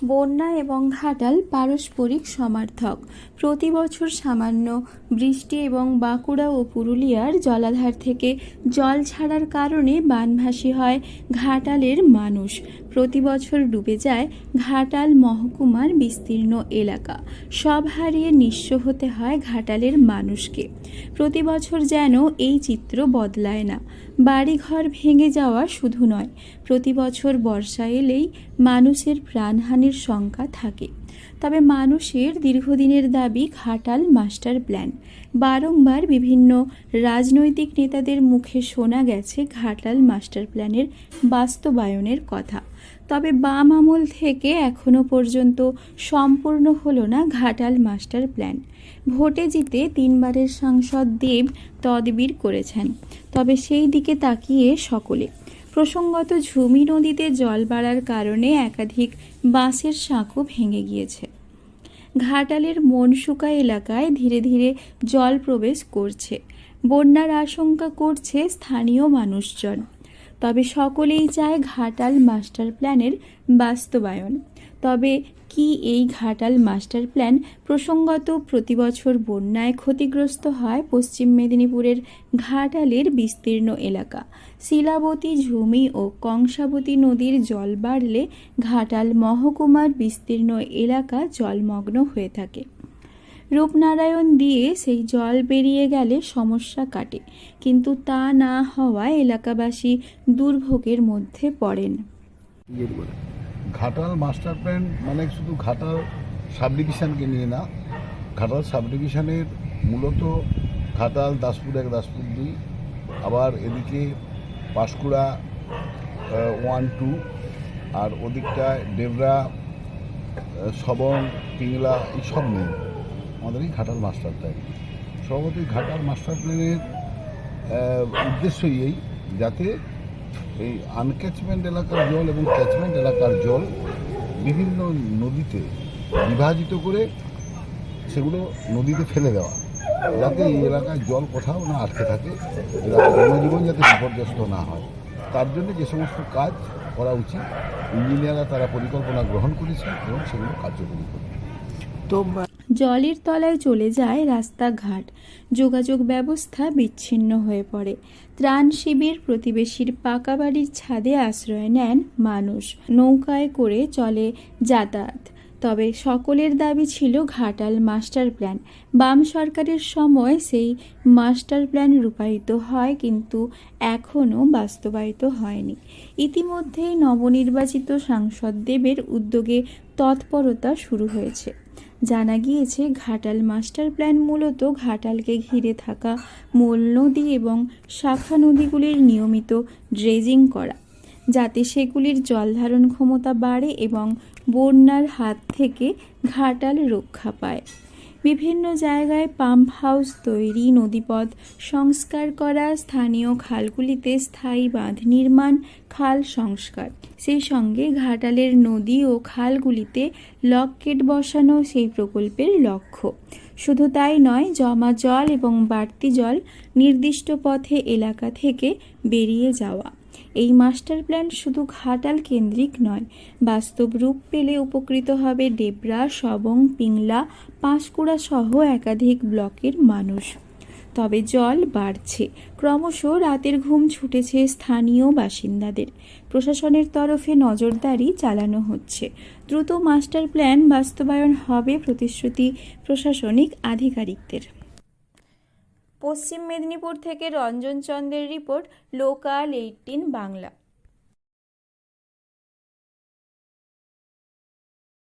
বন্যা এবং ঘাটাল পারস্পরিক সমার্থক। প্রতি বছর সামান্য বৃষ্টি এবং বাঁকুড়া ও পুরুলিয়ার জলাধার থেকে জল ছাড়ার কারণে বানভাসী হয় ঘাটালের মানুষ। প্রতি বছর ডুবে যায় ঘাটাল মহকুমার বিস্তীর্ণ এলাকা। সব হারিয়ে নিঃস্ব হতে হয় ঘাটালের মানুষকে। প্রতি বছর যেন এই চিত্র বদলায় না। বাড়িঘর ভেঙে যাওয়া শুধু নয়, প্রতি বছর বর্ষা এলেই মানুষের প্রাণহানির শঙ্কা থাকে। তবে মানুষের দীর্ঘদিনের দাবি ঘাটাল মাস্টার প্ল্যান। বারংবার বিভিন্ন রাজনৈতিক নেতাদের মুখে শোনা গেছে ঘাটাল মাস্টার প্ল্যানের বাস্তবায়নের কথা। তবে বাম আমল থেকে এখনো পর্যন্ত সম্পূর্ণ হলো না ঘাটাল মাস্টার প্ল্যান। ভোটে জিতে 3বারের সাংসদ দেব তদবির করেছেন, তবে সেই দিকে তাকিয়ে সকলে। প্রসঙ্গত ঝুমি নদীতে জল বাড়ার কারণে একাধিক বাঁশের সাঁকো ভেঙে গিয়েছে। ঘাটালের মনসুকা এলাকায় ধীরে ধীরে জল প্রবেশ করছে। বন্যার আশঙ্কা করছে স্থানীয় মানুষজন। তবে সকলেই চায় ঘাটাল মাস্টার প্ল্যানের বাস্তবায়ন। তবে কি এই ঘাটাল মাস্টার প্ল্যান? প্রসঙ্গত প্রতি বছর বন্যায় ক্ষতিগ্রস্ত হয় পশ্চিম মেদিনীপুরের ঘাটালের বিস্তীর্ণ এলাকা। শিলাবতী, ঝুমি ও কংসাবতী নদীর জল বাড়লে ঘাটাল মহকুমার বিস্তীর্ণ এলাকা জলমগ্ন হয়ে থাকে। রূপনারায়ণ দিয়ে সেই জল বেরিয়ে গেলে সমস্যা কাটে, কিন্তু তা না হওয়ায় এলাকাবাসী দুর্ভোগের মধ্যে পড়েন। ঘাটাল মাস্টার প্ল্যান মানে শুধু ঘাটাল সাব ডিভিশনকে নিয়ে না, ঘাটাল সাব ডিভিশনের মূলত ঘাটাল, দাসপুর 1, দাসপুর 2, আবার এদিকে পাঁশকুড়া 1, 2, আর ওদিকটায় ডেবরা, সবং, পিংলা, এইসব নেই আমাদের এই ঘাটাল মাস্টার প্ল্যান। সর্বতই ঘাটাল মাস্টার প্ল্যানের উদ্দেশ্যই এই, যাতে এই আনক্যাচমেন্ট এলাকার জল এবং ক্যাচমেন্ট এলাকার জল বিভিন্ন নদীতে বিভাজিত করে সেগুলো নদীতে ফেলে দেওয়া, যাতে এই এলাকায় জল কোথাও না আটকে থাকে, এলাকার জনজীবন যাতে বিপর্যস্ত না হয়। তার জন্য যে সমস্ত কাজ করা উচিত ইঞ্জিনিয়াররা তারা পরিকল্পনা গ্রহণ করেছে এবং সেগুলো কার্যকরী করবে। তো জলের তলায় চলে যায় রাস্তাঘাট, যোগাযোগ ব্যবস্থা বিচ্ছিন্ন হয়ে পড়ে। ত্রাণ শিবির, প্রতিবেশীর পাকা বাড়ির ছাদে আশ্রয় নেন মানুষ। নৌকায় করে চলে যাতায়াত। তবে সকলের দাবি ছিল ঘাটাল মাস্টার প্ল্যান। বাম সরকারের সময় সেই মাস্টার প্ল্যান রূপায়িত হয়, কিন্তু এখনও বাস্তবায়িত হয়নি। ইতিমধ্যেই নবনির্বাচিত সাংসদ দেবের উদ্যোগে তৎপরতা শুরু হয়েছে। জানা গিয়েছে ঘাটাল মাস্টার প্ল্যান মূলত ঘাটালকে ঘিরে থাকা মূল নদী এবং শাখা নদীগুলির নিয়মিত ড্রেজিং করা, যাতে সেগুলির জলধারণ ক্ষমতা বাড়ে এবং বন্যার হাত থেকে ঘাটাল রক্ষা পায়। বিভিন্ন জায়গায় পাম্প হাউস তৈরি, নদীপথ সংস্কার করা, স্থানীয় খালগুলিতে স্থায়ী বাঁধ নির্মাণ, খাল সংস্কার, সেই সঙ্গে ঘাটালের নদী ও খালগুলিতে লক গেট বসানো সেই প্রকল্পের লক্ষ্য। শুধু তাই নয়, জমা জল এবং বাড়তি জল নির্দিষ্ট পথে এলাকা থেকে বেরিয়ে যাওয়া। এই মাস্টার প্ল্যান শুধু ঘাটাল কেন্দ্রিক নয়, বাস্তব রূপ পেলে উপকৃত হবে ডেবরা, সবং, পিংলা, পাঁশকুড়া সহ একাধিক ব্লকের মানুষ। তবে জল বাড়ছে, ক্রমশ রাতের ঘুম ছুটেছে স্থানীয় বাসিন্দাদের। প্রশাসনের তরফে নজরদারি চালানো হচ্ছে। দ্রুত মাস্টার প্ল্যান বাস্তবায়ন হবে প্রতিশ্রুতি প্রশাসনিক আধিকারিকদের। পশ্চিম মেদিনীপুর থেকে রঞ্জন চন্দ্রের রিপোর্ট, লোকাল 18 বাংলা।